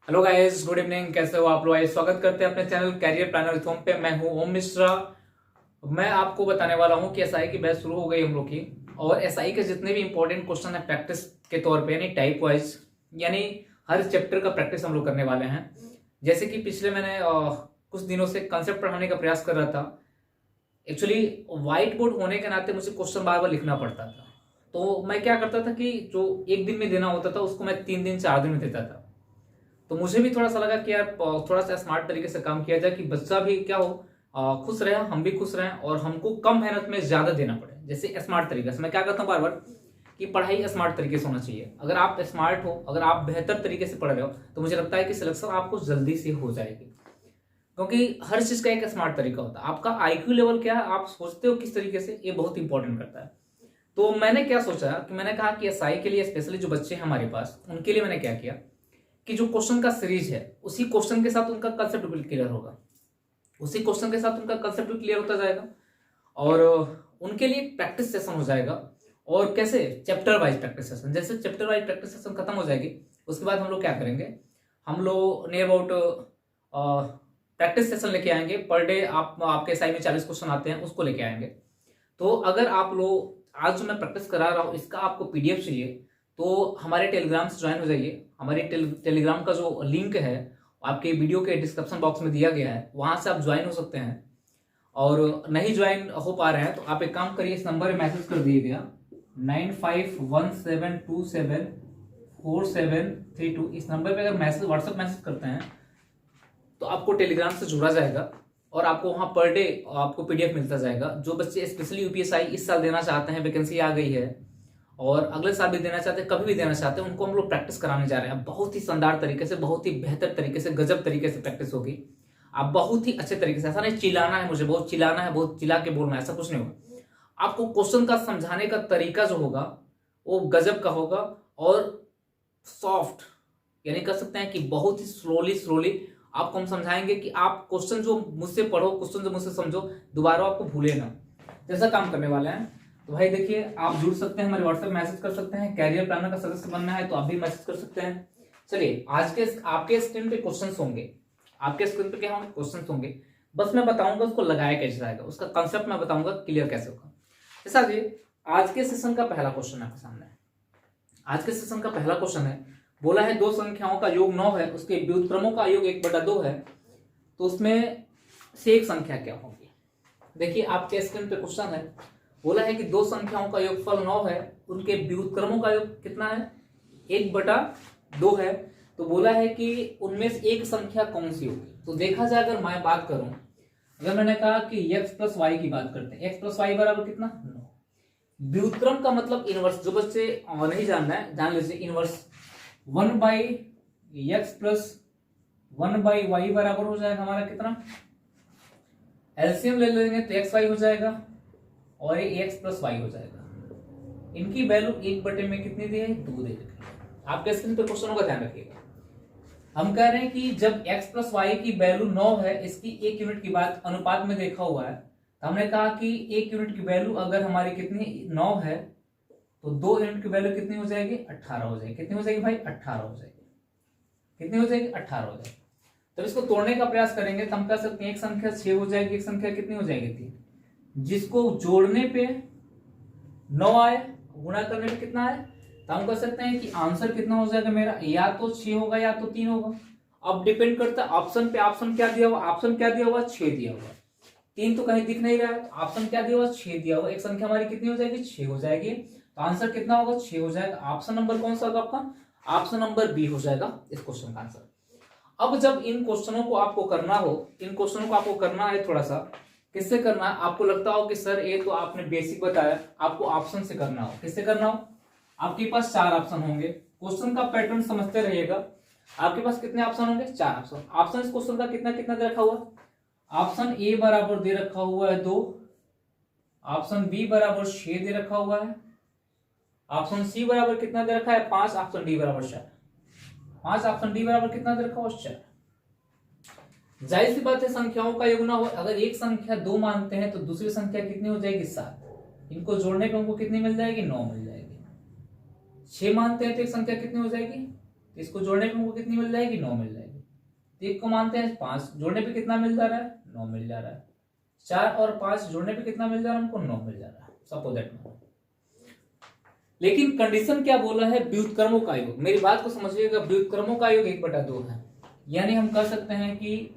Hello guys, good evening. कैसे हो आप लोग? स्वागत करते हैं अपने channel career planner with home पे। मैं हूं ओम मिश्रा। मैं आपको बताने वाला हूं कि एसआई की बैच शुरू हो गई हम लोग की, और एसआई के जितने भी इंपॉर्टेंट क्वेश्चन है प्रैक्टिस के तौर पे, यानी टाइप वाइज, यानी हर चैप्टर का प्रैक्टिस हम लोग करने वाले हैं। जैसे कि पिछले मैंने कुछ दिनों से कंसेप्ट पढ़ाने का प्रयास कर रहा था। एक्चुअली व्हाइट बोर्ड होने के नाते मुझे क्वेश्चन बार बार लिखना पड़ता था, तो मैं क्या करता था कि जो एक दिन में देना होता था उसको मैं 3 दिन 4 दिन में देता था। तो मुझे भी थोड़ा सा लगा कि यार थोड़ा सा स्मार्ट तरीके से काम किया जाए कि बच्चा भी क्या हो, खुश रहे, हम भी खुश रहें, और हमको कम मेहनत में ज्यादा देना पड़े। जैसे स्मार्ट तरीके से मैं क्या करता हूँ बार बार कि पढ़ाई स्मार्ट तरीके से होना चाहिए। अगर आप स्मार्ट हो, अगर आप बेहतर तरीके से पढ़ रहे हो, तो मुझे लगता है कि सिलेक्शन आपको जल्दी से हो जाएगी, क्योंकि हर चीज का एक स्मार्ट तरीका होता है। आपका आईक्यू लेवल क्या है, आप सोचते हो किस तरीके से, ये बहुत इंपॉर्टेंट करता है। तो मैंने क्या सोचा कि मैंने कहा कि एसआई के लिए स्पेशली जो बच्चे हैं हमारे पास, उनके लिए मैंने क्या किया कि जो क्वेश्चन का सीरीज है उसी क्वेश्चन के साथ उनका कंसेप्ट भी क्लियर होगा, उसी क्वेश्चन के साथ उनका कंसेप्ट भी क्लियर होता जाएगा, और उनके लिए प्रैक्टिस सेशन हो जाएगा। और कैसे? Chapter wise practice session. जैसे चैप्टर वाइज प्रैक्टिस सेशन खत्म हो जाएगी, उसके बाद हम लोग क्या करेंगे, हम लोग नियर अबाउट प्रैक्टिस सेशन लेके आएंगे। पर डे आपके एसआई में 40 क्वेश्चन आते हैं, उसको लेके आएंगे। तो अगर आप लोग आज जो मैं प्रैक्टिस करा रहा हूँ इसका आपको पीडीएफ चाहिए, तो हमारे टेलीग्राम से ज्वाइन हो जाइए। हमारे टेलीग्राम का जो लिंक है आपके वीडियो के डिस्क्रिप्शन बॉक्स में दिया गया है, वहां से आप ज्वाइन हो सकते हैं। और नहीं ज्वाइन हो पा रहे हैं तो आप एक काम करिए, इस नंबर में मैसेज कर दिएगा 9517274732। इस नंबर पे अगर मैसेज व्हाट्सएप मैसेज करते हैं तो आपको टेलीग्राम से जुड़ा जाएगा, और आपको वहां पर डे आपको पीडीएफ मिलता जाएगा। जो बच्चे स्पेशली यूपीएसआई इस साल देना चाहते हैं, वैकेंसी आ गई है, और अगले साल भी देना चाहते हैं, कभी भी देना चाहते हैं, उनको हम लोग प्रैक्टिस कराने जा रहे हैं। बहुत ही शानदार तरीके से, बहुत ही बेहतर तरीके से, गजब तरीके से प्रैक्टिस होगी। आप बहुत ही अच्छे तरीके से, ऐसा नहीं चिल्लाना है मुझे, बहुत चिल्लाना है, बहुत चिल्ला के बोलना है, ऐसा कुछ नहीं होगा। आपको क्वेश्चन का समझाने का तरीका जो होगा वो गजब का होगा, और सॉफ्ट, यानी कह सकते हैं कि बहुत ही स्लोली स्लोली आपको हम समझाएंगे कि आप क्वेश्चन जो मुझसे पढ़ो, क्वेश्चन जो मुझसे समझो, दोबारा आपको भूले ना, जैसा काम करने वाले हैं। तो भाई देखिए, आप जुड़ सकते हैं, हमारे व्हाट्सएप मैसेज कर सकते हैं। कैरियर प्लानर का सदस्य बनना है तो आप भी मैसेज कर सकते हैं। चलिए, आज के आपके स्क्रीन पे क्वेश्चंस होंगे, आपके स्क्रीन पे क्या होंगे, क्वेश्चंस होंगे। बस मैं बताऊंगा उसको लगाया कैसे जाएगा, उसका कंसेप्ट मैं बताऊंगा क्लियर कैसे होगा। जैसा जी, आज के सेशन का पहला क्वेश्चन आपके सामने है। आज के सेशन का पहला क्वेश्चन है, बोला है दो संख्याओं का योग 9 है, उसके व्युत्क्रमों का योग 1/2 है, तो उसमें से एक संख्या क्या होगी। देखिए, आपके स्क्रीन पे क्वेश्चन है, बोला है कि दो संख्याओं का योगफल 9 है, उनके व्युत्क्रमों का योग कितना है, 1/2 है। तो बोला है कि उनमें से एक संख्या कौन सी होगी। तो देखा जाए, अगर मैं बात करूं, अगर मैंने कहा कि x प्लस वाई की बात करते हैं, x प्लस वाई बराबर कितना, 9। व्युत्क्रम का मतलब इनवर्स, जो बच्चे नहीं जानना है जान लीजिए, इनवर्स 1/x प्लस 1/y बराबर हो जाएगा हमारा कितना, एलसीएम ले लेंगे तो x वाई हो जाएगा, और ये x प्लस वाई हो जाएगा। इनकी वैल्यू 1/में कितनी दी है, 2 दे रखी है। आपके स्क्रीन पे क्वेश्चनों का ध्यान रखिएगा। हम कह रहे हैं कि जब x प्लस वाई की वैल्यू 9 है, इसकी 1 यूनिट की बात अनुपात में देखा हुआ है, तो हमने कहा कि 1 यूनिट की वैल्यू अगर हमारी कितनी 9 है, तो 2 यूनिट की वैल्यू कितनी हो जाएगी, 18 हो जाएगी। कितनी हो जाएगी भाई, 18 हो जाएगी। कितनी हो जाएगी, 18 हो जाएगी। तो इसको तोड़ने का प्रयास करेंगे तो हम कह सकते हैं एक संख्या 6 हो जाएगी, एक संख्या कितनी हो जाएगी, 3। जिसको जोड़ने पे 9 आए, गुणा करने पे कितना आए, तो हम कह सकते हैं कि आंसर कितना हो जाएगा मेरा, या तो 6 होगा या तो 3 होगा। अब डिपेंड करता है ऑप्शन पे, ऑप्शन क्या दिया हुआ, ऑप्शन क्या दिया हुआ, 6 दिया हुआ। 3 तो कहीं दिख नहीं रहा है, ऑप्शन क्या दिया हुआ, 6 दिया हुआ। एक संख्या हमारी कितनी हो जाएगी, 6 हो जाएगी। तो आंसर कितना होगा, 6 हो जाएगा। ऑप्शन नंबर कौन सा होगा आपका, ऑप्शन नंबर बी हो जाएगा इस क्वेश्चन का आंसर। अब जब इन क्वेश्चनों को आपको करना हो, इन क्वेश्चनों को आपको करना है थोड़ा सा, किससे करना है, आपको लगता हो कि सर ये तो आपने बेसिक बताया, आपको ऑप्शन से करना हो। किससे करना हो, आपके पास 4 ऑप्शन होंगे। क्वेश्चन का पैटर्न समझते रहिएगा। आपके पास कितने ऑप्शन होंगे, 4 ऑप्शन। ऑप्शन इस क्वेश्चन का कितना कितना दे रखा हुआ, ऑप्शन ए बराबर दे रखा हुआ है 2, ऑप्शन बी बराबर 6 दे रखा हुआ है, ऑप्शन सी बराबर कितना दे रखा है, 5, ऑप्शन डी बराबर 4। 5, ऑप्शन डी बराबर कितना दे रखा हुआ, 4। जाहिर सी बात है, संख्याओं का योग ना हो, अगर एक संख्या 2 मानते हैं तो दूसरी संख्या कितनी हो जाएगी, 7। इनको जोड़ने पे हमको कितनी मिल जाएगी, 9 मिल जाएगी। 6 मानते हैं तो एक संख्या कितनी हो जाएगी, तो इसको जोड़ने पे हमको कितनी मिल जाएगी, 9 मिल जाएगी। तो एक को मानते हैं 5, जोड़ने पे कितना मिल जा रहा है, 9 मिल जा रहा है। 4 और 5 जोड़ने पे कितना मिल जा रहा है हमको, 9 मिल जा रहा है। Suppose that. लेकिन कंडीशन क्या बोला है, व्युत्क्रमों का योग। मेरी बात को समझिएगा, व्युत्क्रमों का योग 1/2 है। यानी हम कह सकते हैं कि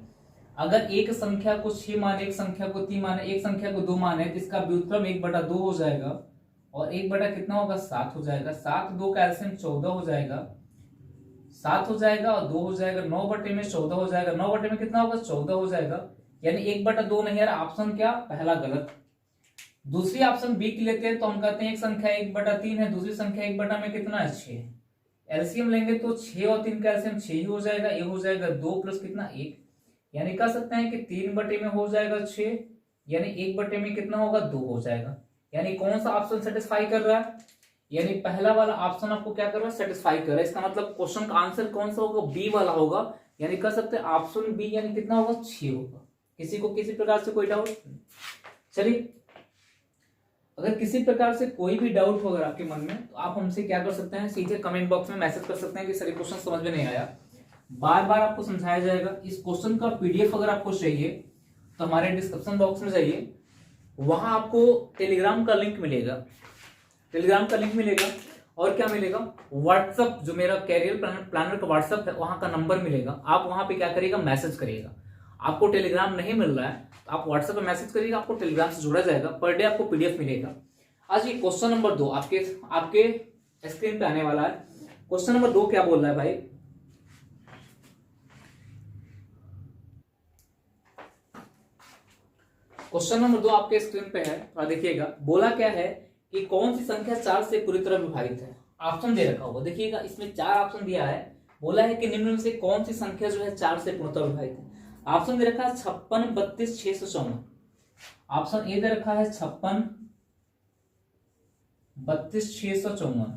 अगर एक संख्या को 6 माने, एक संख्या को 3 माने, एक संख्या को 2 माने, तो इसका व्युत्क्रम 1/2 हो जाएगा। और 1 कितना होगा, 7 हो जाएगा। 7 2 का एलसीएम 14 हो जाएगा। 7 हो जाएगा और 2 हो जाएगा। 9 में 14 हो जाएगा। 9 में कितना होगा, 14 हो जाएगा। यानी 1/2 नहीं आ रहा। ऑप्शन क्या, पहला गलत। दूसरी ऑप्शन बी की लेते हैं तो हम कहते हैं एक संख्या 1/3 है, दूसरी संख्या 1 में कितना है, 6। एलसीएम लेंगे तो 6 और 3 का एलसीएम 6 ही हो जाएगा। ये हो जाएगा 2 प्लस कितना, 1। यानी कह सकते हैं कि 3 में हो जाएगा 6, यानी 1 में कितना होगा, 2 हो जाएगा। यानी कौन सा ऑप्शन सेटिस्फाई कर रहा है, यानी पहला वाला ऑप्शन आपको क्या कर रहा है, सेटिस्फाई कर रहा है। इसका मतलब क्वेश्चन का आंसर कौन सा होगा, बी वाला होगा। यानी कह सकते हैं ऑप्शन बी, यानी कितना होगा, 6 होगा। किसी को किसी प्रकार से कोई डाउट? चलिए, अगर किसी प्रकार से कोई भी डाउट होगा आपके मन में तो आप हमसे क्या कर सकते हैं, सीधे कमेंट बॉक्स में मैसेज कर सकते हैं कि सर ये क्वेश्चन समझ में नहीं आया। बार बार आपको समझाया जाएगा। इस क्वेश्चन का पीडीएफ अगर आपको चाहिए तो हमारे डिस्क्रिप्शन बॉक्स में जाइए, वहां आपको टेलीग्राम का लिंक मिलेगा। टेलीग्राम का लिंक मिलेगा और क्या मिलेगा, व्हाट्सअप, जो मेरा कैरियर प्लानर का व्हाट्सअप है, वहां का नंबर मिलेगा। आप वहां पे क्या करिएगा, मैसेज करिएगा। आपको टेलीग्राम नहीं मिल रहा है तो आप व्हाट्सएप पे मैसेज करिएगा, आपको टेलीग्राम से जोड़ा जाएगा। पर डे आपको पीडीएफ मिलेगा। आज ये क्वेश्चन नंबर 2 आपके स्क्रीन पे आने वाला है। क्वेश्चन नंबर 2 क्या बोल रहा है भाई, क्वेश्चन नंबर 2 आपके स्क्रीन पे है, थोड़ा देखिएगा। बोला क्या है कि कौन सी संख्या 4 से पूरी तरह विभाजित है। ऑप्शन दे रखा होगा, देखिएगा इसमें 4 ऑप्शन दिया है। बोला है कि निम्न में से कौन सी संख्या जो है 4 से पूर्णतः विभाजित है। ऑप्शन दे रखा है 56, 32, 654। ऑप्शन ए दे रखा है 56, 32, 654।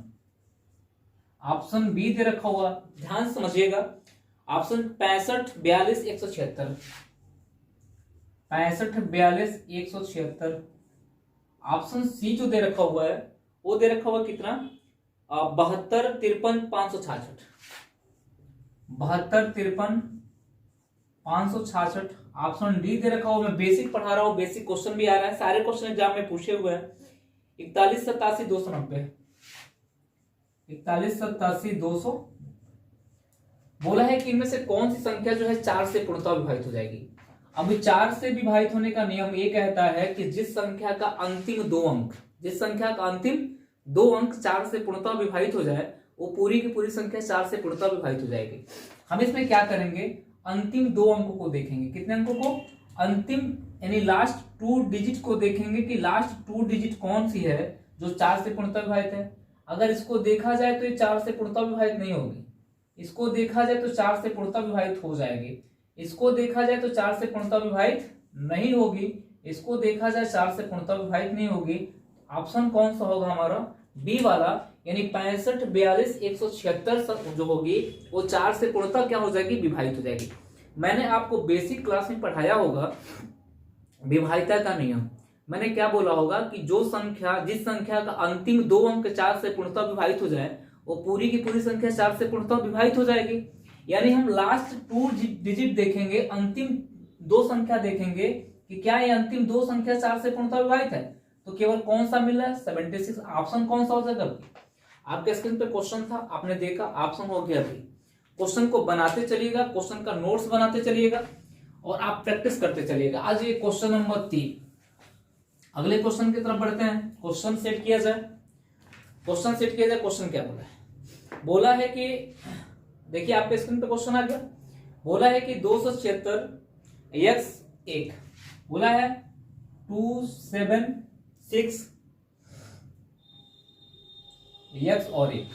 ऑप्शन बी दे रखा हुआ, ध्यान समझिएगा, ऑप्शन 65, 42, 176। 65, 42, 176। ऑप्शन सी जो दे रखा हुआ है वो दे रखा हुआ कितना, 72, 53, 566। 72, 53, 566। ऑप्शन डी दे रखा हुआ, मैं बेसिक पढ़ा रहा हूं, बेसिक क्वेश्चन भी आ रहा है, सारे क्वेश्चन एग्जाम में पूछे हुए हैं। 41, 87, 290। 41, 87, 200। बोला है कि इनमें से कौन सी संख्या जो है 4 से पूर्णतः विभाजित हो जाएगी। अब 4 से विभाजित होने का नियम ये कहता है कि जिस संख्या का अंतिम 2 अंक, जिस संख्या का अंतिम 2 अंक 4 से पूर्णतः विभाजित हो जाए, वो पूरी की पूरी संख्या 4 से पूर्णतः विभाजित हो जाएगी। हम इसमें क्या करेंगे, अंतिम 2 अंकों को देखेंगे। कितने अंकों को, अंतिम यानी लास्ट 2 डिजिट को देखेंगे कि लास्ट 2 डिजिट कौन सी है जो 4 से पूर्णतः विभाजित है। अगर इसको देखा जाए तो ये 4 से पूर्णतः विभाजित नहीं होगी। इसको देखा जाए तो 4 से पूर्णतः विभाजित हो जाएगी। इसको देखा जाए तो 4 से पूर्णतः विभाजित नहीं होगी। इसको देखा जाए 4 से पूर्णतः विभाजित नहीं होगी। ऑप्शन कौन सा होगा हमारा, बी वाला, यानी 65, 42, 176 जो होगी वो 4 से पूर्णतः क्या हो जाएगी, विभाजित हो जाएगी। मैंने आपको बेसिक क्लास में पढ़ाया होगा विभाजिता का नियम। मैंने क्या बोला होगा कि जो संख्या, जिस संख्या का अंतिम 2 अंक 4 से पूर्णतः विभाजित हो जाए, वो पूरी की पूरी संख्या 4 से पूर्णतः विभाजित हो जाएगी। यानी हम लास्ट 2 डिजिट देखेंगे, अंतिम 2 संख्या देखेंगे कि क्या ये अंतिम 2 संख्या 4 से पूर्णतः विभाजित है, तो केवल कौन सा मिल रहा है, 76। ऑप्शन कौन सा हो जाएगा, आपके स्क्रीन पे क्वेश्चन था, आपने देखा, ऑप्शन हो गया भी। क्वेश्चन को बनाते चलिएगा, क्वेश्चन का नोट्स बनाते चलिएगा और आप प्रैक्टिस करते चलिएगा। आज ये क्वेश्चन नंबर 3। अगले क्वेश्चन की तरफ बढ़ते हैं। क्वेश्चन सेट किया जाए, क्वेश्चन सेट किया जाए। क्वेश्चन क्या बोला है, बोला है कि देखिए आपके स्क्रीन पे क्वेश्चन आ गया। बोला है कि 276 x1, बोला है 276 x और 1,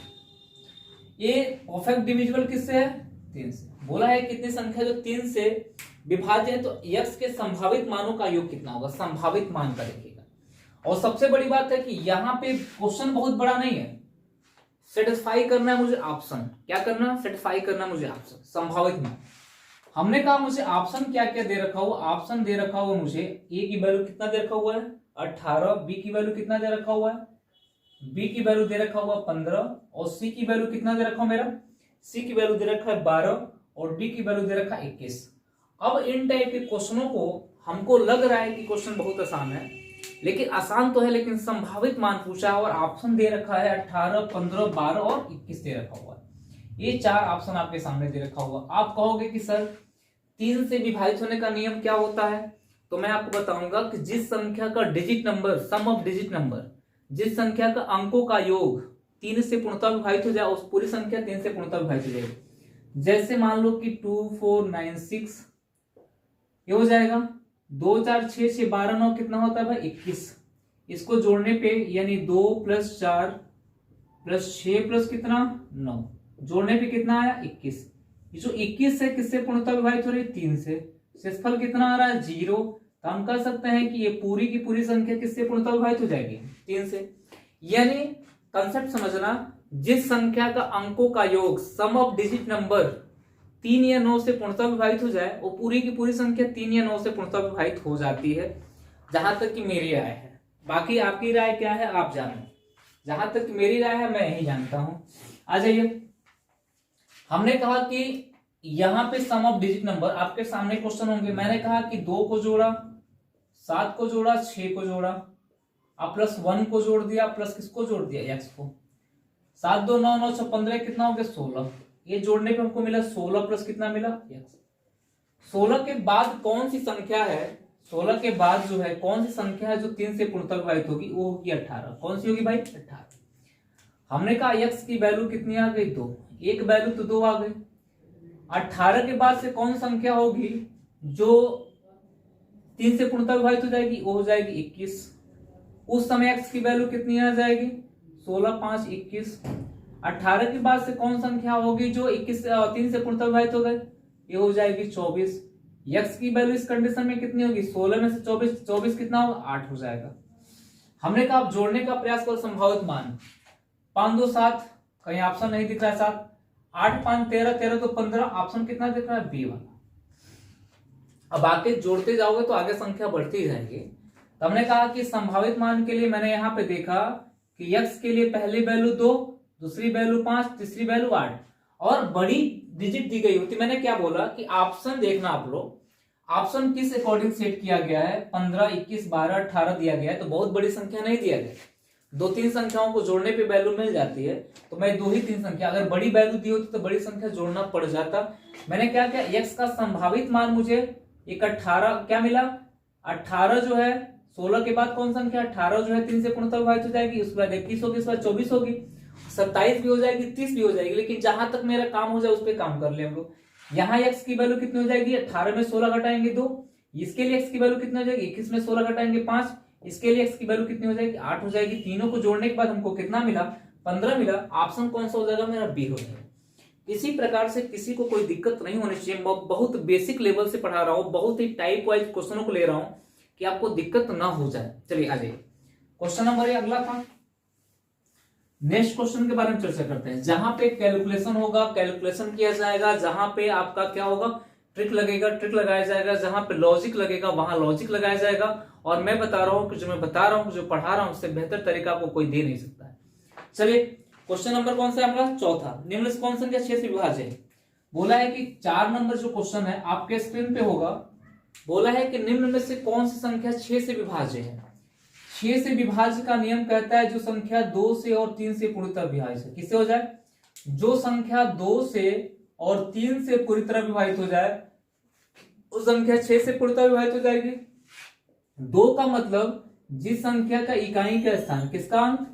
ये परफेक्ट डिविजिबल किससे है, 3 से। बोला है कितनी संख्या जो 3 से विभाज्य है, तो x के संभावित मानों का योग कितना होगा, संभावित मान का देखिएगा। और सबसे बड़ी बात है कि यहाँ पे क्वेश्चन बहुत बड़ा नहीं है, सेटिस्फाई करना है मुझे ऑप्शन। क्या करना, सेटिस्फाई करना है मुझे ऑप्शन, संभावित मान। हमने कहा मुझे ऑप्शन क्या क्या दे रखा हुआ, ऑप्शन दे रखा हुआ मुझे ए की वैल्यू कितना दे रखा हुआ है 18, बी की वैल्यू कितना दे रखा हुआ है, बी की वैल्यू दे रखा हुआ 15 और सी की वैल्यू कितना दे रखा हुआ मेरा सी की वैल्यू दे रखा है 12 और डी की वैल्यू दे रखा है 21। अब इन टाइप के क्वेश्चनों को हमको लग रहा है कि क्वेश्चन बहुत आसान है, लेकिन आसान तो है लेकिन संभावित मान पूछा है और ऑप्शन दे रखा है 18, 15, 12 और 21 दे रखा हुआ है। ये 4 ऑप्शन आपके सामने दे रखा हुआ। आप कहोगे कि सर 3 से विभाजित होने का नियम क्या होता है, तो मैं आपको बताऊंगा कि जिस संख्या का digit number, sum of digit number, जिस संख्या का अंकों का योग 3 से पूर्णतः विभाजित हो जाए उस पूरी संख्या 3 से पूर्णतः विभाजित हो जाएगी। जैसे मान लो कि 2, 4, 9, 6 ये हो जाएगा। 2, 4, 6, 6, 12, 9 कितना होता है भाई 21। इसको जोड़ने पे यानी 2 + 4 + 6 प्लस कितना 9, जोड़ने पे कितना आया 21। ये जो 21 है किससे पूर्णतः विभाजित हो रही है 3 से, शेषफल कितना आ रहा है 0। तो हम कह सकते हैं कि ये पूरी की पूरी संख्या किससे पूर्णतः विभाजित हो जाएगी 3 से। यानी कंसेप्ट समझना, जिस संख्या का अंकों का योग, सम ऑफ डिजिट नंबर 3 या 9 से पूर्णतः विभाजित हो जाए वो पूरी की पूरी संख्या 3 या 9 से पूर्णतः विभाजित हो जाती है। जहां तक कि मेरी राय है, बाकी आपकी राय क्या है आप जानो। जहां तक कि मेरी राय है मैं यही जानता हूं। आ जाइए, हमने कहा कि यहां पे सम ऑफ डिजिट नंबर आपके सामने क्वेश्चन होंगे। मैंने कहा कि 2 को जोड़ा, 7 को जोड़ा, 6 को जोड़ा, अब +1 को जोड़ दिया, प्लस किसको जोड़ दिया x को। 7, 2, 9, 9, 6, 15 कितना हो गया 16। ये जोड़ने पे हमको मिला 16 प्लस कितना मिला x। 16 के बाद कौन सी संख्या है, 16 के बाद जो है कौन सी संख्या है जो 3 से पूर्णतः विभाजित होगी, वो होगी 18। कौन सी होगी भाई 18। हमने कहा x की वैल्यू कितनी आ गई 2, एक वैल्यू तो 2 आ गई। 18 के बाद से कौन संख्या होगी जो 3 से पूर्णतः विभाजित हो जाएगी, वो हो जाएगी 21। उस समय x की वैल्यू कितनी आ जाएगी 16, 5, 21। 18 के बाद से कौन संख्या होगी जो 3 से पूर्णतः विभाजित हो गए, ये हो जाएगी 24। x की वैल्यू इस कंडीशन में कितनी होगी 16 में से 24, 24 कितना होगा 8 हो जाएगा। हमने कहा आप जोड़ने का प्रयास करो संभावित मान। 5, 2, 7, कहीं ऑप्शन नहीं दिख रहा है 7, 8, 5, 13, 13, 2, 15, ऑप्शन कितना दिख रहा है बी वाला। अब आगे जोड़ते जाओगे तो आगे संख्या बढ़ती जाएगी। तो हमने कहा कि संभावित मान के लिए मैंने यहां पे देखा कि x के लिए पहली वैल्यू 2, दूसरी वैल्यू 5, तीसरी वैल्यू 8 और बड़ी डिजिट दी गई होती। मैंने क्या बोला कि ऑप्शन देखना आप लोग, ऑप्शन किस अकॉर्डिंग सेट किया गया है, 15, 21, 12, 18 दिया गया है तो बहुत बड़ी संख्या नहीं दिया गया। 2-3 संख्याओं को जोड़ने पे वैल्यू मिल जाती है, तो मैं 2 ही 3 संख्या, अगर बड़ी वैल्यू दी होती तो बड़ी संख्या जोड़ना पड़ जाता। मैंने क्या किया, x का संभावित मान मुझे एक 18 क्या मिला, 18 जो है 16 के बाद कौन संख्या 18 जो है 3 से पूर्णतः विभाजित हो जाएगी, उसके बाद 21 होगी, उसके बाद 24 होगी, 27 भी हो जाएगी, 30 भी हो जाएगी। लेकिन जहां तक मेरा काम हो जाए उस पर काम कर ले हम लोग। यहाँ x की वैल्यू कितनी हो जाएगी, 18 में 16 घटाएंगे 2, इसके लिए x की वैल्यू कितनी हो जाएगी, 21 में 16 घटाएंगे 5, इसके लिए x की वैल्यू कितनी हो जाएगी 8 हो जाएगी। तीनों को जोड़ने के बाद हमको कितना मिला 15 मिला। ऑप्शन कौन सा हो जाएगा मेरा बी हो जाएगा। इसी प्रकार से किसी को कोई दिक्कत नहीं होनी चाहिए। बहुत बेसिक लेवल से पढ़ा रहा हूँ, बहुत ही टाइप वाइज क्वेश्चनों को ले रहा हूँ कि आपको दिक्कत ना हो जाए। चलिए आ जाइए, क्वेश्चन नंबर ये अगला था। नेक्स्ट क्वेश्चन के बारे में चर्चा करते हैं। जहां पे कैलकुलेशन होगा, कैलकुलेशन किया जाएगा, जहां पे आपका क्या होगा ट्रिक लगेगा, ट्रिक लगाया जाएगा, जहां पे लॉजिक लगेगा वहां लॉजिक लगाया जाएगा। और मैं बता रहा हूं कि जो मैं बता रहा हूं, जो पढ़ा रहा हूं, उससे बेहतर तरीका आपको कोई दे नहीं सकता है। चलिए क्वेश्चन नंबर कौन सा है हमारा, चौथा। निम्न से कौन संख्या 6 से विभाज्य है। बोला है कि 4 नंबर जो क्वेश्चन है आपके स्क्रीन पे होगा। बोला है कि निम्न में से कौन सी संख्या 6 से विभाज्य है। 6 से विभाज्य का नियम कहता है जो संख्या 2 से और 3 से पूरी तरह विभाजित है। किससे हो जाए, जो संख्या 2 से और 3 से पूरी तरह विभाजित हो जाए उस संख्या 6 से पूरी तरह विभाजित हो जाएगी। 2 का मतलब जिस संख्या का इकाई का स्थान, किसका अंक,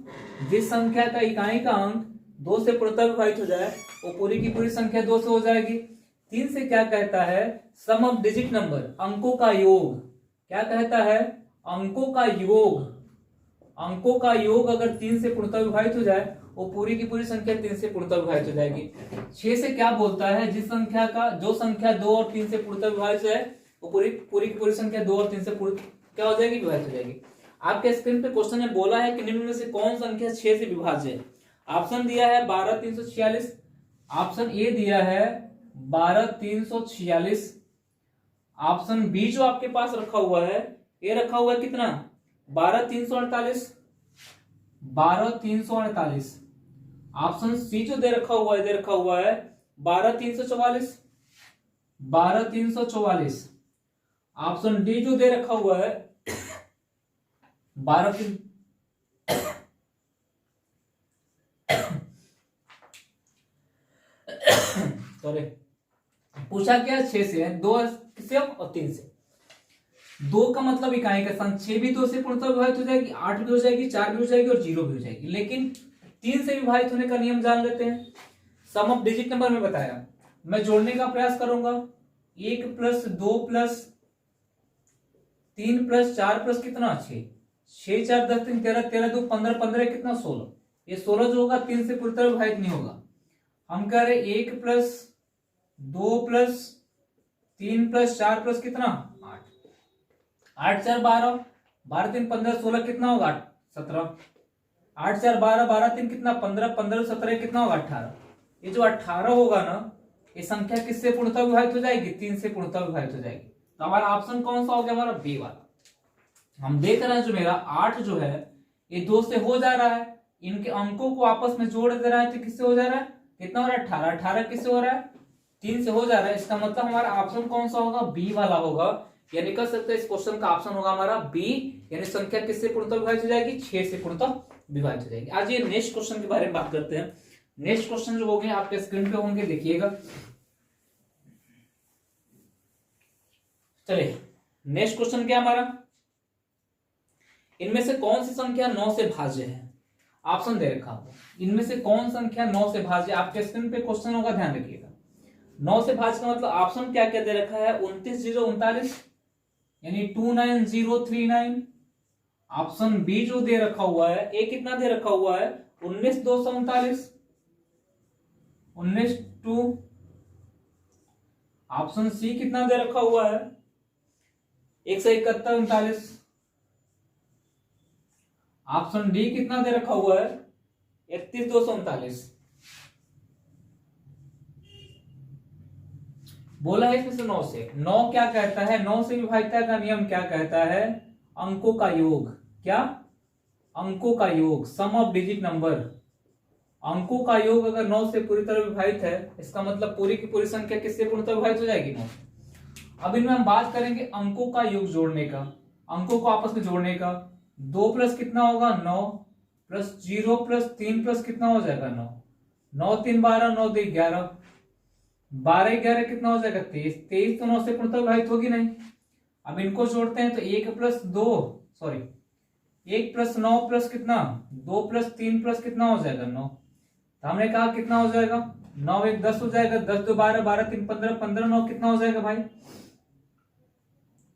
जिस संख्या का इकाई का अंक 2 से पूरी तरह विभाजित हो जाए वो पूरी की पूरी संख्या 2 से हो जाएगी। 3 से क्या कहता है, सम ऑफ डिजिट नंबर, अंकों का योग। क्या कहता है, अंकों का योग। अंकों का योग अगर 3 से पूर्णतः विभाजित हो जाए वो पूरी की पूरी संख्या 3 से पूर्णतः विभाजित हो जाएगी। 6 से क्या बोलता है, जिस संख्या का, जो संख्या 2 और 3 से पूर्णतः विभाजित है वो पूरी की पूरी संख्या 2 और 3 से क्या हो जाएगी, विभाजित हो जाएगी। आपके स्क्रीन पे क्वेश्चन में बोला है कि निम्न में से कौन संख्या 6 से विभाज्य है। ऑप्शन दिया है 12, 346, ऑप्शन ए दिया है 12, 346, ऑप्शन बी जो आपके पास रखा हुआ है ये रखा हुआ है कितना 12, 348, 12, 348, ऑप्शन सी जो दे रखा हुआ है 12344, 12344। ऑप्शन डी जो दे रखा हुआ है 12 सॉरी, पूछा क्या 6 से है, 2 से और 3 से। 2 का मतलब इकाई का स्थान, 6 भी 2 से पूर्णतः विभाजित हो जाएगी, 8 भी हो जाएगी, 4 भी हो जाएगी और 0 भी हो जाएगी। लेकिन 3 से विभाजित होने का नियम जान लेते हैं। सम ऑफ डिजिट नंबर में बताया, मैं जोड़ने का प्रयास करूंगा। 1 प्लस 2 प्लस 3 प्लस 4 प्लस कितना 6, 6 4 10 3 13, 13 2 15, 15 कितना 16। ये 16 जो होगा 3 से पूरी तरह विभाजित नहीं होगा। हम कह रहे 1 प्लस 2 प्लस 3 प्लस 4 प्लस कितना 8, 8 4 12, 12 3 15, 16 कितना होगा 17, 8 4 12, 12 3 कितना 15, 15 17 कितना होगा 18। ये जो 18 होगा ना, ये संख्या किससे पूर्णतः विभाजित हो जाएगी, 3 से पूर्णतः विभाजित हो जाएगी। तो हमारा ऑप्शन कौन सा हो गया, हमारा बी वाला। हम देख रहे हैं जो मेरा 8 जो है ये 2 से हो जा रहा है, इनके अंकों को आपस में जोड़ दे रहा है तो किससे हो जा रहा है, कितना हो रहा है 18, 18 किससे हो रहा है 3 से हो जा रहा है। इसका मतलब हमारा ऑप्शन कौन सा होगा, बी वाला होगा। यानी कह सकते हैं इस क्वेश्चन का ऑप्शन होगा हमारा बी, यानी संख्या किससे पूर्णतः विभाजित हो जाएगी, 6 से पूर्णतः विभाजित हो जाएगी। आज ये नेक्स्ट क्वेश्चन के बारे में बात करते हैं। नेक्स्ट क्वेश्चन जो होंगे आपके स्क्रीन पे होंगे, देखिएगा। चलिए नेक्स्ट क्वेश्चन क्या हमारा, इनमें से कौन सी संख्या 9 से भाज्य है। ऑप्शन दे रखा होगा, इनमें से कौन संख्या 9 से भाज्य, आपके स्क्रीन पे क्वेश्चन होगा, ध्यान रखिएगा। 9 से भाज्य का मतलब ऑप्शन क्या क्या दे रखा है, 29 यानी 29039। ऑप्शन बी जो दे रखा हुआ है, ए कितना दे रखा हुआ है 19 2 ऑप्शन सी कितना दे रखा हुआ है 171 ऑप्शन डी कितना दे रखा हुआ है 31 बोला है इसमें से 9 से। 9 क्या कहता है, 9 से विभाज्यता का नियम क्या कहता है, अंकों का योग। क्या, अंकों का योग, सम ऑफ डिजिट नंबर। अंकों का योग अगर 9 से पूरी तरह विभाजित है, इसका मतलब पूरी की पूरी संख्या किससे पूर्णतः विभाजित हो जाएगी 9 से। अब इनमें हम बात करेंगे अंकों का योग जोड़ने का, अंकों को आपस में जोड़ने का। 2 प्लस कितना होगा 9 प्लस 0 प्लस 3 प्लस कितना हो जाएगा 9, 9 3 12, 9 2 11, 12 11 कितना हो जाएगा 23, 23 तो 9 से पूर्णतः विभाजित होगी नहीं। अब इनको जोड़ते हैं तो 1 प्लस 2 सॉरी 1 प्लस 9 प्लस कितना 2 प्लस 3 प्लस कितना हो जाएगा 9। तो हमने कहा कितना हो जाएगा 9 1 10 हो जाएगा, 10 2 12, 12 3 15, 15 9 कितना हो जाएगा भाई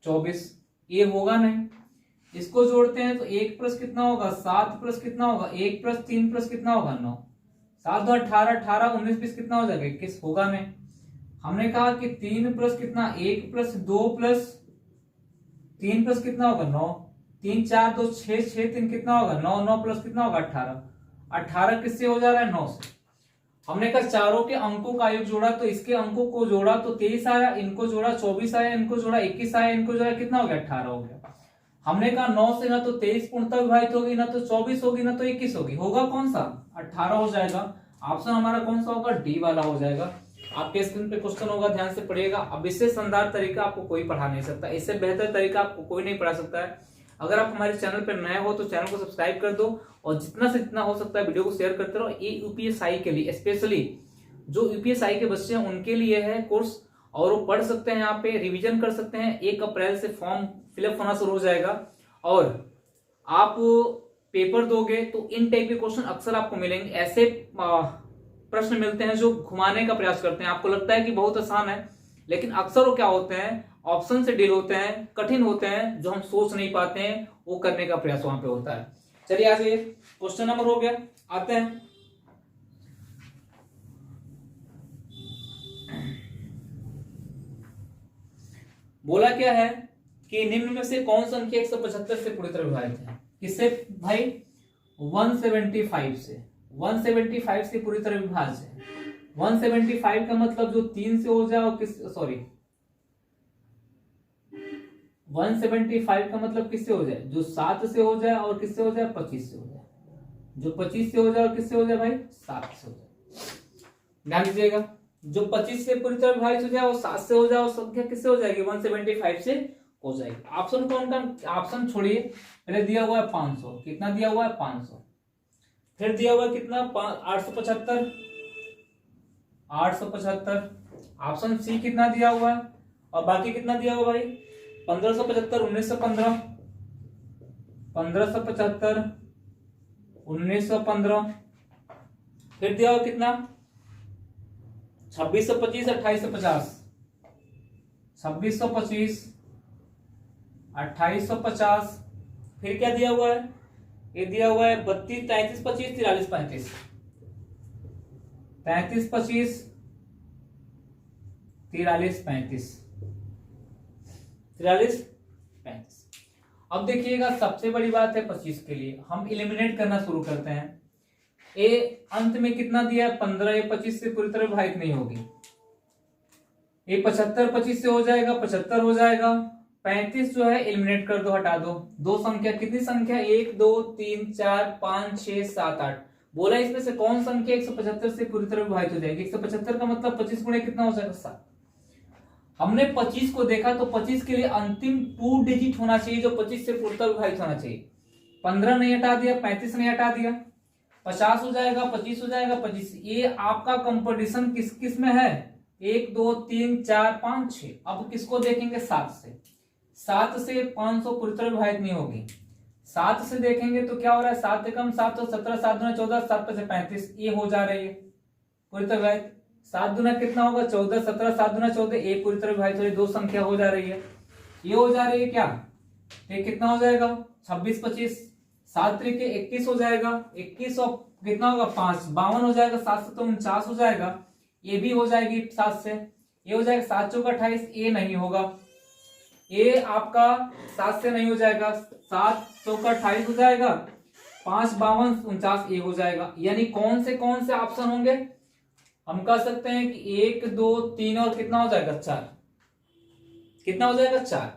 24। ये होगा नहीं। इसको जोड़ते हैं तो 1 प्लस कितना होगा 7 प्लस कितना होगा 1 प्लस 3 प्लस कितना होगा 9, 7 2 18, 18 19 20 कितना हो जाएगा 21, होगा नहीं। हमने कहा कि 3 प्लस कितना 1 प्लस 2 प्लस 3 प्लस कितना होगा 9, 3 4 2 6 6 3 कितना होगा 9, 9 प्लस कितना होगा 18, 18 किससे हो जा रहा है 9 से। हमने कहा चारों के अंकों का योग जोड़ा तो इसके अंकों को जोड़ा तो 23 आया, इनको जोड़ा 24 आया, इनको जोड़ा 21 आया, इनको जोड़ा कितना हो गया 18 हो गया। हमने कहा 9 से ना तो 23 पूर्णतः विभाजित होगी, ना तो 24 होगी, ना तो 21 होगी, होगा कौन सा 18 हो जाएगा। ऑप्शन हमारा कौन सा होगा डी वाला हो जाएगा। आपके स्क्रीन पे क्वेश्चन होगा, ध्यान से पढ़िएगा। अब इससे शानदार तरीका आपको कोई पढ़ा नहीं सकता, इससे बेहतर तरीका आपको कोई नहीं पढ़ा सकता है। अगर आप हमारे चैनल पर नए हो तो चैनल को सब्सक्राइब कर दो और जितना से जितना हो सकता है वीडियो को शेयर करते रहो। ये यूपीएसआई के लिए, स्पेशली जो यूपीएसआई के बच्चे हैं उनके लिए है कोर्स, और वो पढ़ सकते हैं, यहाँ पे रिवीजन कर सकते हैं। 1 अप्रैल से फॉर्म फिलअप होना शुरू हो जाएगा और आप पेपर दोगे तो इन टाइप के क्वेश्चन अक्सर आपको मिलेंगे। ऐसे प्रश्न मिलते हैं जो घुमाने का प्रयास करते हैं, आपको लगता है कि बहुत आसान है, लेकिन अक्सर वो क्या होते हैं ऑप्शन से डील होते हैं, कठिन होते हैं, जो हम सोच नहीं पाते हैं वो करने का प्रयास वहां पे होता है। चलिए आज ये क्वेश्चन नंबर हो गया, आते हैं बोला क्या है कि निम्न में से कौन संख्या 175 से पूरी तरह विभाजित है। किससे भाई 175 से, 175 से पूरी तरह विभाज्य है। 175 का मतलब जो 3 से हो जाए और किस सॉरी 175 का मतलब किससे हो जाए, जो 7 से हो जाए और किससे हो जाए 25 से हो जाए, जो 25 से हो जाए और किससे हो जाए भाई 7 से हो जाए। ध्यान दीजिएगा। जो 25 से पूरी तरह विभाजित हो जाए वो 7 से हो जाए, और संख्या किससे हो जाएगी 175 से हो जाएगी। ऑप्शन कौन का, ऑप्शन छोड़िए, पहले दिया हुआ है 500, कितना दिया हुआ है 500, फिर दिया हुआ है कितना 875, 875, ऑप्शन सी कितना दिया हुआ है, और बाकी कितना दिया हुआ भाई 1575, 1915, 1575, 1915, फिर दिया हुआ कितना 2625, 2850, 2625, 2850, फिर क्या दिया हुआ है, ये दिया हुआ है 32, 33, 25, 43, 35, 33, 25, 43, 35, 43, 35। अब देखिएगा सबसे बड़ी बात है 25 के लिए हम इलिमिनेट करना शुरू करते हैं। ए अंत में कितना दिया है 15, ये 25 से पूरी तरह विभाजित नहीं होगी, ये 75 25 से हो जाएगा, 75 हो जाएगा, 35 जो है इलिमिनेट कर दो, हटा दो। दो संख्या, कितनी संख्या 1 2 3 4 5 6 7 8, बोला इसमें से कौन संख्या 175 से पूरी तरह विभाजित हो जाएगी। 175 का मतलब 25 गुणे कितना हो जाएगा 7। हमने 25 को देखा तो 25 के लिए अंतिम 2 डिजिट होना चाहिए जो 25 से पूरी तरह विभाजित होना चाहिए। 15 नहीं हटा दिया, 35 नहीं हटा दिया, 50 हो जाएगा, 25 हो जाएगा, 25। ये आपका कंपटीशन किस किस में है 1 2 3 4 5 6। अब किसको देखेंगे 7 से, 7 से 500 पूरी तरह विभाजित नहीं होगी। 7 से देखेंगे तो क्या हो रहा है 7 से कम 7 तो 17, 7 दूना 14, 7 से 35, ये हो जा रही है पूरी तरह विभाजित। 7 दूना कितना होगा 14, 17, 7 दूना 14, ये पूरी तरह विभाजित हो रही है, दो संख्या हो जा रही है, ये हो जा रही है क्या, ये कितना हो जाएगा 26 25, 7 तरीके 21 हो जाएगा, 21 और कितना होगा 5 52 हो जाएगा, 7 से तो 49 हो जाएगा, ये भी हो जाएगी 7 से, ये हो जाएगा 7 चौका 28, ये नहीं होगा, ये आपका 7 से नहीं हो जाएगा, 7 चौका 28 हो जाएगा, 5 52 49, ये हो जाएगा। यानी कौन से ऑप्शन होंगे, हम कह सकते हैं कि 1 2 3 और कितना हो जाएगा 4, कितना हो जाएगा 4।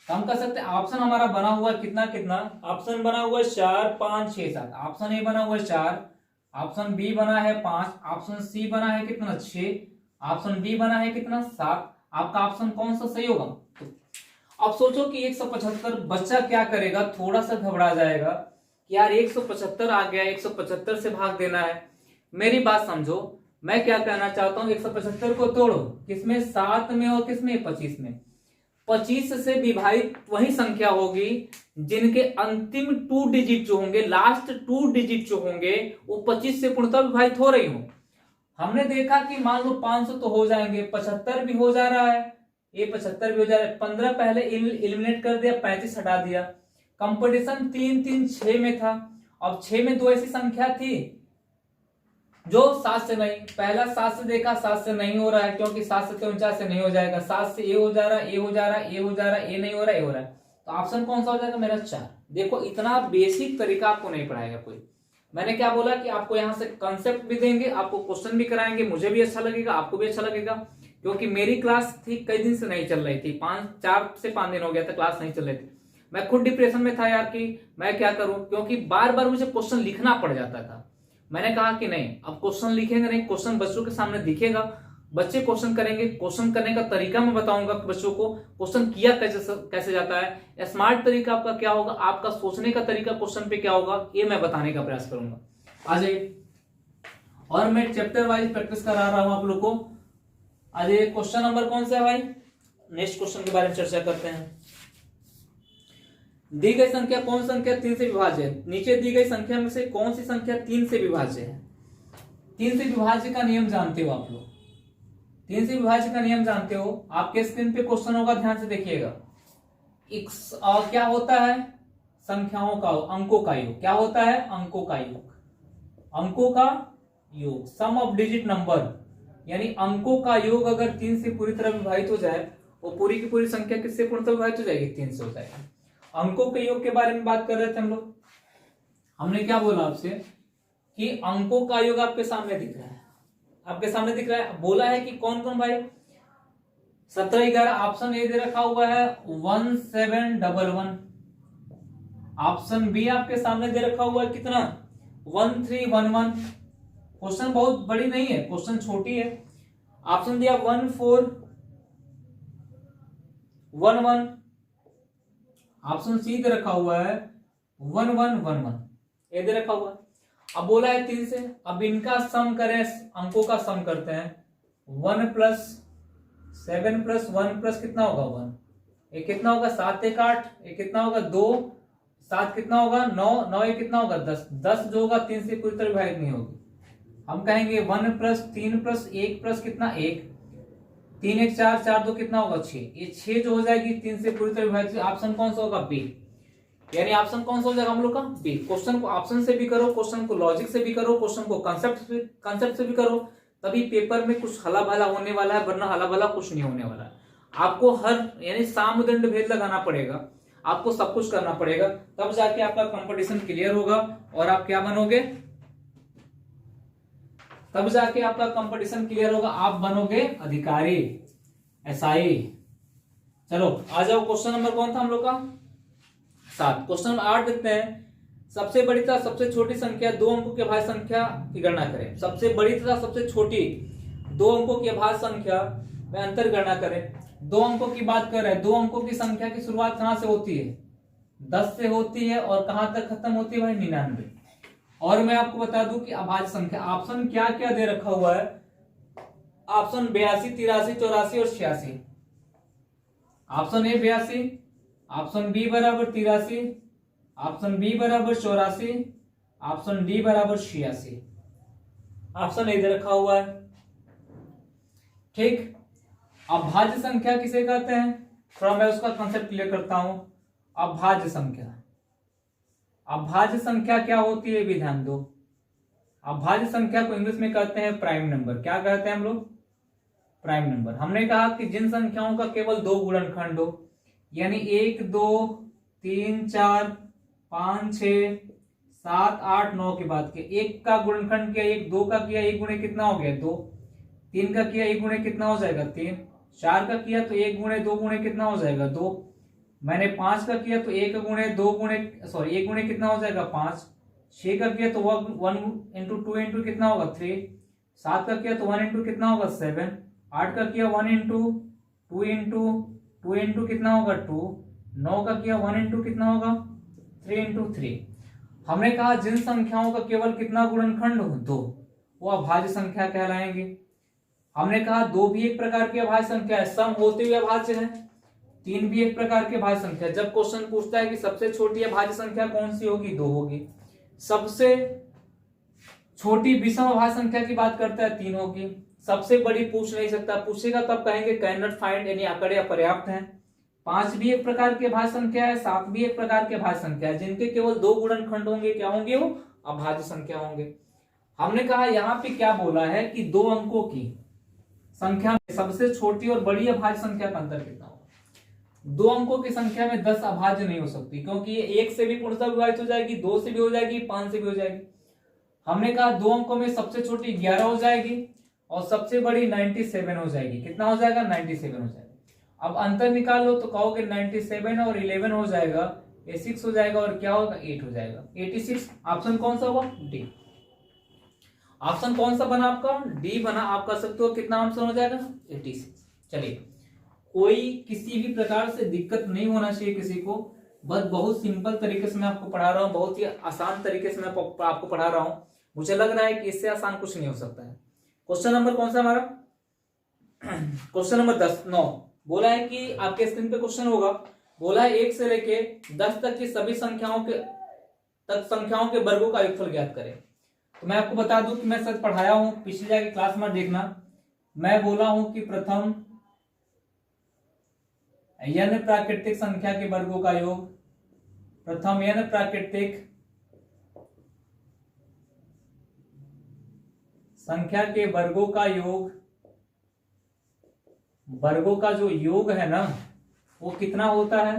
हम कह सकते हैं ऑप्शन हमारा बना हुआ है कितना कितना, ऑप्शन बना हुआ है 4 5 6 7, ऑप्शन ए बना हुआ है 4, ऑप्शन बी बना है 5, ऑप्शन सी बना है कितना 6, ऑप्शन डी बना है कितना 7। आपका ऑप्शन कौन सा सही होगा। अब सोचो कि 175, बच्चा क्या करेगा, थोड़ा सा घबरा जाएगा कि यार 175 आ गया, 175 से भाग देना है। मेरी बात समझो, मैं क्या कहना चाहता हूं, 175 को तोड़ो, किसमें 7 में और किसमें 25 में। 25 से विभाजित वही संख्या होगी जिनके अंतिम 2 डिजिट जो होंगे, लास्ट 2 डिजिट जो होंगे वो 25 से पूर्णतः विभाजित हो रही हो। हमने देखा कि मान लो 500 तो हो जाएंगे, 75 भी हो जा रहा है, ये 75 भी हो जा रहा है, 15 पहले इलिमिनेट कर दिया, 35 हटा दिया। कंपटीशन 3 3 6 में था, अब 6 में दो ऐसी संख्या थी जो 7 से नहीं, पहला 7 से देखा 7 से नहीं हो रहा है, क्योंकि 7 से 49 से नहीं हो जाएगा, 7 से ये हो जा रहा है, ये हो जा रहा है, ये हो जा रहा है, ये नहीं हो रहा है, ये हो रहा है, तो ऑप्शन कौन सा हो जाएगा मेरा 4। देखो इतना बेसिक तरीका आपको नहीं पढ़ाएगा कोई। मैंने क्या बोला कि आपको यहाँ से कंसेप्ट भी देंगे, आपको क्वेश्चन भी कराएंगे, मुझे भी अच्छा लगेगा, आपको भी अच्छा लगेगा, क्योंकि मेरी क्लास थी कई दिन से नहीं चल रही थी, 4 से 5 दिन हो गया था क्लास नहीं चल रही थी। मैं खुद डिप्रेशन में था यार कि मैं क्या करूं, क्योंकि बार बार मुझे क्वेश्चन लिखना पड़ जाता था। मैंने कहा कि नहीं, अब क्वेश्चन लिखेंगे नहीं, क्वेश्चन बच्चों के सामने दिखेगा, बच्चे क्वेश्चन करेंगे, क्वेश्चन करने का तरीका मैं बताऊंगा कि बच्चों को क्वेश्चन किया कैसे जाता है, स्मार्ट तरीका आपका क्या होगा, आपका सोचने का तरीका क्वेश्चन पे क्या होगा, ये मैं बताने का प्रयास करूंगा। आ जाइए, और मैं चैप्टर वाइज प्रैक्टिस करा रहा हूं आप लोग को। आ जाइए, क्वेश्चन नंबर कौन सा है भाई, नेक्स्ट क्वेश्चन के बारे में चर्चा करते हैं। दी गई संख्या कौन संख्या 3 से विभाज्य है, नीचे दी गई संख्या में से कौन सी संख्या 3 से विभाज्य है। 3 से विभाज्य का नियम जानते हो आप लोग, 3 से विभाज्य का नियम जानते हो, आपके स्क्रीन पे क्वेश्चन होगा, ध्यान से देखिएगा। क्या होता है, संख्याओं का अंकों का योग, क्या होता है अंकों का योग, अंकों का योग, सम ऑफ डिजिट नंबर, यानी अंकों का योग अगर 3 से पूरी तरह विभाजित हो जाए, वो पूरी की पूरी संख्या किससे पूर्णतः विभाजित हो जाएगी, 3 से हो जाएगी। अंकों के योग के बारे में बात कर रहे थे हम लोग, हमने क्या बोला आपसे कि अंकों का योग आपके सामने दिख रहा है, आपके सामने दिख रहा है, बोला है कि कौन कौन भाई 17 11, ऑप्शन ए दे रखा हुआ है 1711, ऑप्शन बी आपके सामने दे रखा हुआ है कितना 1311। क्वेश्चन बहुत बड़ी नहीं है, क्वेश्चन छोटी है। ऑप्शन दिया 1 4 1 1, ऑप्शन सी दे रखा हुआ है 1 1 1 1, ये दे रखा हुआ है। अब बोला है 3 से, अब इनका सम करें, अंकों का सम करते हैं। 1 प्लस 7 प्लस 1 प्लस कितना होगा 1, ये कितना होगा 7 1 8, ये कितना होगा 2, 7 कितना होगा 9, 9 ये कितना होगा 10, 10 जो होगा 3 से पूरी तरह विभाजित नहीं होगी। हम कहेंगे 1 प्लस 3 प्लस 1 प्लस कितना 1, 3 1 4, 4 2 कितना होगा 6, ये 6 जो हो जाएगी 3 से पूरी तरह विभाजित। ऑप्शन कौन सा होगा बी, यानी ऑप्शन कौन सा हो जाएगा हम लोग का बी। क्वेश्चन को ऑप्शन से भी करो, क्वेश्चन को लॉजिक से भी करो, क्वेश्चन को कंसेप्ट से भी करो, तभी पेपर में कुछ हला भला होने वाला है, वरना हला भला कुछ नहीं होने वाला है। आपको हर यानी सामदंड भेद लगाना पड़ेगा, आपको सब कुछ करना पड़ेगा, तब जाके आपका कंपटीशन क्लियर होगा और आप क्या बनोगे, तब जाके आपका कंपटीशन क्लियर होगा, आप बनोगे अधिकारी, एसआई। चलो आ जाओ, क्वेश्चन नंबर कौन था हम लोग का 7। क्वेश्चन नंबर 8 देखते हैं। सबसे बड़ी तथा सबसे छोटी संख्या 2 अंकों के भाज्य संख्या की गणना करें। सबसे बड़ी तथा सबसे छोटी 2 अंकों के भाज्य संख्या में अंतर गणना करें। 2 अंकों की बात कर रहे हैं, 2 अंकों की संख्या की शुरुआत कहां से होती है, 10 से होती है, और कहां तक खत्म होती है भाई 99। और मैं आपको बता दूं कि अभाज्य संख्या ऑप्शन क्या क्या दे रखा हुआ है, ऑप्शन 82 83 84 और 86। ऑप्शन ए 82, ऑप्शन बी बराबर 83, ऑप्शन बी बराबर 84, ऑप्शन डी बराबर 86। ऑप्शन ए दे रखा हुआ है। ठीक, अभाज्य संख्या किसे कहते हैं, थोड़ा मैं उसका कंसेप्ट क्लियर करता हूं। अभाज्य संख्या, अभाज्य संख्या क्या होती है भी ध्यान दो। अभाज्य संख्या को इंग्लिश में कहते हैं प्राइम नंबर। क्या कहते हैं हम लोग, प्राइम नंबर। हमने कहा कि जिन संख्याओं का केवल 2 गुणनखंड हो, यानी 1 2 3 4 5 6 7 8 9 की बात की, 1 का गुणनखंड किया, 1 2 का किया, 1 गुणे कितना हो गया 2, 3 का किया 1 गुणे कितना हो जाएगा 3, 4 का किया तो 1 गुणे 2 गुणे कितना हो जाएगा 2, मैंने 5 का किया तो 1 गुणे 2 गुणे 1 गुणे कितना हो जाएगा 5, 6 का किया तो 1 इंटू 2 इंटू कितना होगा 3, 7 का किया तो 1 इंटू कितना होगा 7, 8 का किया 1 इंटू 2 इंटू 2 इंटू कितना होगा 2, 9 का किया 1 इंटू कितना होगा 3 इंटू 3। हमने कहा जिन संख्याओं का केवल कितना गुणनखंड हो 2, वो अभाज्य संख्या कहलाएंगे। हमने कहा 2 भी एक प्रकार की अभाज्य संख्या है, सम होते हुए अभाज्य है। 3 भी एक प्रकार की अभाज्य संख्या। जब क्वेश्चन पूछता है कि सबसे छोटी अभाज्य संख्या कौन सी होगी, 2 होगी। सबसे छोटी विषम अभाज्य संख्या की बात करता है 3 होगी। सबसे बड़ी पूछ नहीं सकता, पूछेगा तब कहेंगे कैन नॉट फाइंड, यानी आंकड़े अपर्याप्त हैं। 5 भी एक प्रकार की अभाज्य संख्या है, 7 भी एक प्रकार की अभाज्य संख्या है, जिनके केवल 2 गुणनखंड होंगे, क्या होंगे वो अभाज्य संख्या होंगे। हमने कहा यहाँ पे क्या बोला है कि 2 अंकों की संख्या में सबसे छोटी और बड़ी अभाज्य संख्या का अंतर कितना होगा। 2 अंकों की संख्या में 10 अभाज्य नहीं हो सकती, क्योंकि ये 1 से भी पूर्णतः विभाजित हो जाएगी, 2 से भी हो जाएगी, 5 से भी हो जाएगी। हमने कहा 2 अंकों में सबसे छोटी 11 हो जाएगी और सबसे बड़ी 97 हो जाएगी। कितना हो जाएगा 97 हो जाएगा। अब अंतर निकाल लो तो कहोगे 97 और 11 हो जाएगा, ये 6 हो जाएगा और क्या होगा 8 हो जाएगा, 86। ऑप्शन कौन सा हुआ डी। ऑप्शन कौन सा बना आपका डी बना। आप कर सकते हो कितना ऑप्शन हो जाएगा 86। चलिए, कोई किसी भी प्रकार से दिक्कत नहीं होना चाहिए किसी को, बस बहुत सिंपल तरीके से मैं आपको पढ़ा रहा हूँ, बहुत ही आसान तरीके से मैं आपको पढ़ा रहा हूँ। मुझे लग रहा है कि इससे आसान कुछ नहीं हो सकता है। क्वेश्चन नंबर कौन सा हमारा, क्वेश्चन नंबर 9 बोला है कि आपके स्क्रीन पे क्वेश्चन होगा, बोला है 1 से लेके 10 तक की सभी संख्याओं के वर्गों का योगफल ज्ञात करें। तो मैं आपको बता दूं कि मैं सच पढ़ाया हूं, पिछली जाके क्लास में देखना। मैं बोला हूं कि प्रथम n प्राकृतिक संख्या के वर्गों का योग, प्रथम n प्राकृतिक संख्या के वर्गों का योग, वर्गों का जो योग है ना वो कितना होता है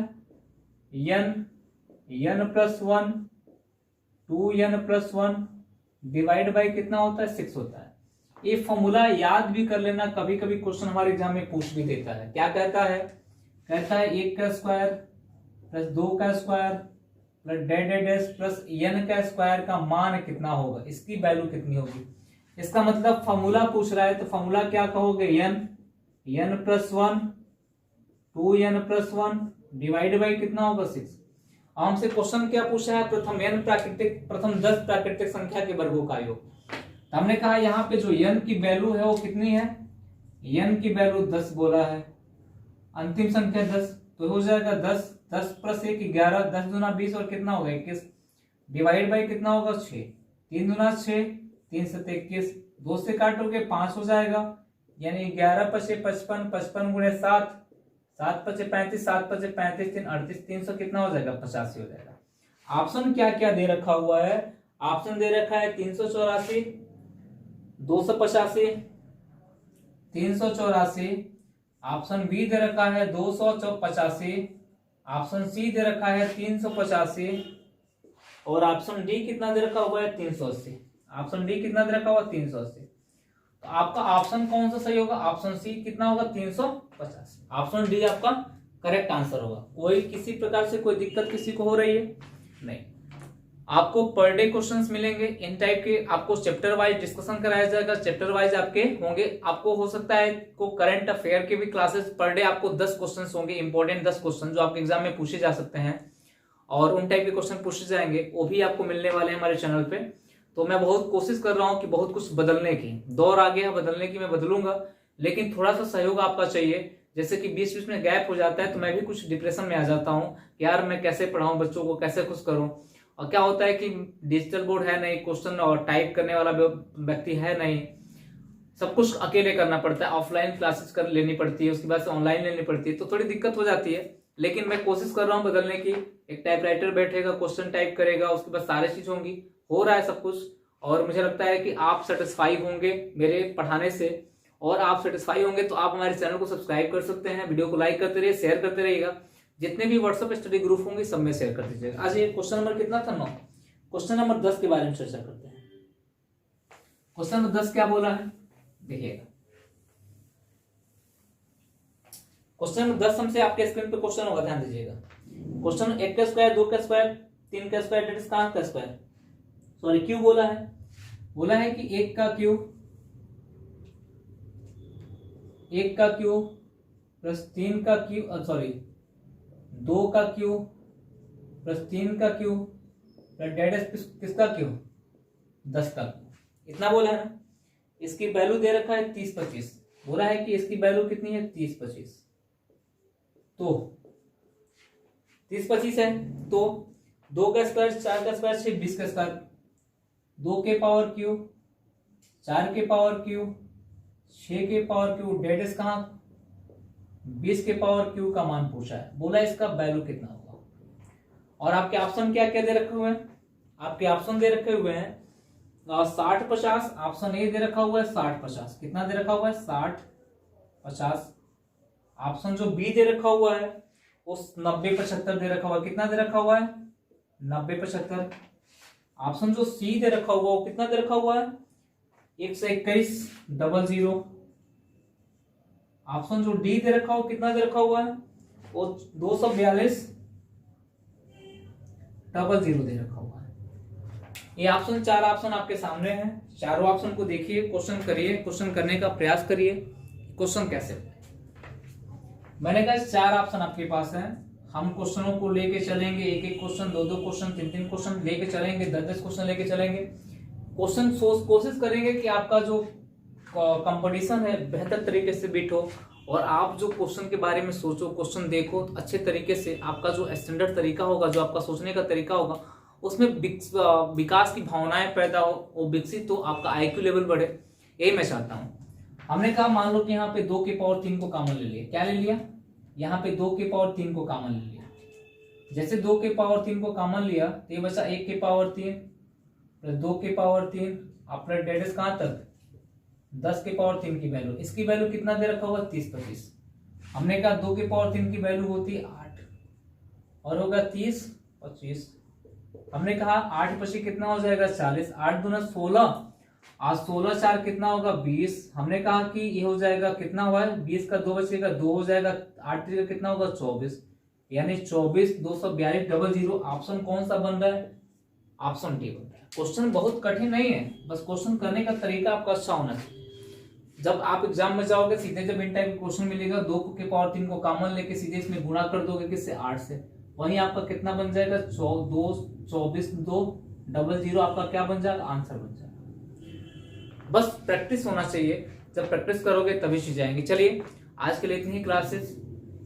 n plus 1 2n plus 1 divide by कितना होता है 6 होता है। ये फॉर्मूला याद भी कर लेना, कभी कभी क्वेश्चन हमारे एग्जाम में पूछ भी देता है। क्या कहता है, कहता है 1 का स्क्वायर प्लस 2 का square plus dead plus n का स्क्वायर का मान कितना होगा, इसकी वैल्यू कितनी होगी। इसका मतलब फॉर्मूला पूछ रहा है तो फॉर्मूला क्या कहोगे, n+1 2n+1 डिवाइड बाई कितना होगा 6। हमसे क्वेश्चन क्या पूछा है, प्रथम 10 प्राकृतिक संख्या के वर्गों का योग। तो हमने कहा यहाँ पे जो n की वैल्यू है वो कितनी है, n की वैल्यू 10 बोला है, अंतिम संख्या 10, तो हो जाएगा 10 10 + 1 11, 10 दूना 20 और कितना होगा 21, डिवाइड बाई कितना होगा 6, 3 दूना 6, 3 7 21, 2 से काटोगे 5 हो जाएगा, यानी 11 × 6 55, 55 × 7, 7 × 5 35, 7 × 5 35, 3 38, 300 कितना हो जाएगा 85 हो जाएगा। ऑप्शन क्या क्या दे रखा हुआ है, ऑप्शन दे रखा है 384, 285, 384, ऑप्शन बी दे रखा है 285, ऑप्शन सी दे रखा है 385 और ऑप्शन डी कितना दे रखा हुआ है 380। ऑप्शन डी कितना दे रखा हुआ 380। तो आपका ऑप्शन कौन सा सही होगा, ऑप्शन सी कितना होगा 385। ऑप्शन डी आपका करेक्ट आंसर होगा। कोई किसी प्रकार से कोई दिक्कत किसी को हो रही है नहीं। आपको पर डे क्वेश्चंस मिलेंगे इन टाइप के, आपको चैप्टर वाइज डिस्कशन कराया जाएगा, चैप्टर वाइज आपके होंगे। आपको हो सकता है को करंट अफेयर के भी क्लासेस पर डे आपको 10 क्वेश्चंस होंगे, इंपॉर्टेंट 10 क्वेश्चन जो आपके एग्जाम में पूछे जा सकते हैं और उन टाइप के क्वेश्चन पूछे जाएंगे, वो भी आपको मिलने वाले हैं हमारे चैनल पे। तो मैं बहुत कोशिश कर रहा हूँ कि बहुत कुछ बदलने की, दौर आ गया बदलने की, मैं बदलूंगा, लेकिन थोड़ा सा सहयोग आपका चाहिए। जैसे कि बीच बीच में गैप हो जाता है तो मैं भी कुछ डिप्रेशन में आ जाता हूँ, यार मैं कैसे पढ़ाऊँ बच्चों को, कैसे कुछ करूँ। और क्या होता है कि डिजिटल बोर्ड है नहीं, क्वेश्चन और टाइप करने वाला व्यक्ति है नहीं, सब कुछ अकेले करना पड़ता है, ऑफलाइन क्लासेस कर लेनी पड़ती है, उसके बाद से ऑनलाइन लेनी पड़ती है, तो थोड़ी दिक्कत हो जाती है। लेकिन मैं कोशिश कर रहा हूँ बदलने की। एक टाइपराइटर बैठेगा, क्वेश्चन टाइप करेगा, उसके बाद सारी चीज होंगी, हो रहा है सब कुछ। और मुझे लगता है कि आप सेटिस्फाई होंगे मेरे पढ़ाने से, और आप सेटिस्फाई होंगे तो आप हमारे चैनल को सब्सक्राइब कर सकते हैं, वीडियो को लाइक करते रहिए, शेयर करते रहिएगा, जितने भी व्हाट्सएप स्टडी ग्रुप होंगे सब में शेयर कर दीजिएगा। आज ये क्वेश्चन नंबर कितना था, 9। क्वेश्चन नंबर 10 के बारे में चर्चा करते हैं। क्वेश्चन नंबर 10 क्या बोला है देखिएगा। क्वेश्चन नंबर 10 हमसे आपके स्क्रीन पे क्वेश्चन होगा, ध्यान दीजिएगा। क्वेश्चन 1 का स्क्वायर, 2 का स्क्वायर, 3 का स्क्वायर, डेट कहां का स्क्वायर, सॉरी क्यूब बोला है कि 1 का क्यूब प्लस 3 का क्यूब, सॉरी 2 का क्यूब प्लस 3 का क्यूब प्लस डेट किसका क्यूब 10 का क्यूब, इतना बोला है ना। इसकी वैल्यू दे रखा है 30 25, बोला है कि इसकी वैल्यू कितनी है 30 25, तो 30 25 है तो 2 का स्क्वायर, 4 का स्क्वायर 6, 20 का स्क्वायर, 2 के पावर क्यूब, 4 के पावर क्यूब, 6 के पावर क्यूब, डेट इज कहां 20 के पावर क्यूब का मान पूछा है, बोला इसका वैल्यू कितना होगा। और आपके ऑप्शन क्या क्या दे रखे हुए हैं, आपके ऑप्शन दे रखे हुए हैं 60 50, ऑप्शन ए दे रखा हुआ है 60 50, कितना दे रखा हुआ है 60 50। ऑप्शन जो बी दे रखा हुआ है उस 90 75 दे रखा हुआ है, कितना दे रखा हुआ है 90 75। ऑप्शन जो सी दे रखा हुआ है कितना दे रखा हुआ है 121 00। ऑप्शन जो डी दे रखा हुआ कितना दे रखा हुआ है वो 242 00 दे रखा हुआ है। ये ऑप्शन, 4 ऑप्शन आपके सामने हैं, चारों ऑप्शन को देखिए, क्वेश्चन करिए, क्वेश्चन करने का प्रयास करिए, क्वेश्चन कैसे। मैंने कहा 4 ऑप्शन आपके पास हैं, हम क्वेश्चनों को लेके चलेंगे, एक एक क्वेश्चन, 2 2 क्वेश्चन, 3 3 क्वेश्चन लेके चलेंगे, 10 10 क्वेश्चन लेके चलेंगे। क्वेश्चन कोशिश करेंगे कि आपका जो कंपटीशन है बेहतर तरीके से बीट हो, और आप जो क्वेश्चन के बारे में सोचो, क्वेश्चन देखो अच्छे तरीके से, आपका जो स्टैंडर्ड तरीका होगा, जो आपका सोचने का तरीका होगा, उसमें विकास की भावनाएं पैदा हो, वो विकसित हो, आपका IQ लेवल बढ़े, यही मैं चाहता हूँ। हमने कहा मान लो कि यहाँ पे 2 के पावर 3 को कॉमन ले लिया, क्या ले लिया, यहाँ पे 2 के पावर 3 को कॉमन ले लिया। जैसे 2 के पावर 3 को कॉमन लिया तो ये बचा 1 के पावर 3 प्लस 2 के पावर 3, अपना डेट इज कहां तक 10 के पावर 3 की वैल्यू, इसकी वैल्यू कितना दे रखा हुआ 30 25। हमने कहा 2 के पावर 3 की वैल्यू होती है 8 और होगा 30 25। हमने कहा 8 25 कितना हो जाएगा 40, 8 दूना 16, आज 16 4 कितना होगा 20। हमने कहा कि ये हो जाएगा कितना हुआ है 20 का 2 बचेगा 2 हो जाएगा, 8 3 का कितना होगा 24, यानी 24 242 00। ऑप्शन कौन सा बन रहा है ऑप्शन डी होता है। क्वेश्चन बहुत कठिन नहीं है, बस क्वेश्चन करने का तरीका आपका अच्छा होना चाहिए। जब आप एग्जाम में जाओगे सीधे जब इन टाइप क्वेश्चन मिलेगा 2 के पावर 3 को कॉमन लेके सीधे इसमें गुणा कर दोगे किससे 8 से, वहीं आपका कितना बन जाएगा 24 2 00 आपका क्या बन जाएगा आंसर बन जाएगा। बस प्रैक्टिस होना चाहिए, जब प्रैक्टिस करोगे तभी चीजें आएंगी। चलिए आज के लिए इतनी ही क्लासेस,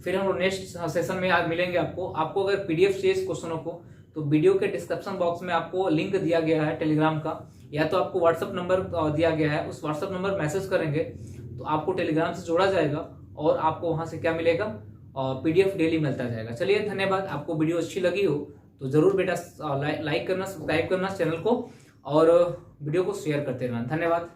फिर हम लोग नेक्स्ट सेशन में आज मिलेंगे। आपको अगर पीडीएफ चाहिए क्वेश्चनों को तो वीडियो के डिस्क्रिप्शन बॉक्स में आपको लिंक दिया गया है टेलीग्राम का, या तो आपको व्हाट्सएप नंबर दिया गया है, उस व्हाट्सएप नंबर मैसेज करेंगे तो आपको टेलीग्राम से जोड़ा जाएगा और आपको वहां से क्या मिलेगा पीडीएफ डेली मिलता जाएगा। चलिए धन्यवाद। आपको वीडियो अच्छी लगी हो तो जरूर बेटा लाइक करना, सब्सक्राइब करना चैनल को और वीडियो को शेयर करते रहना। धन्यवाद।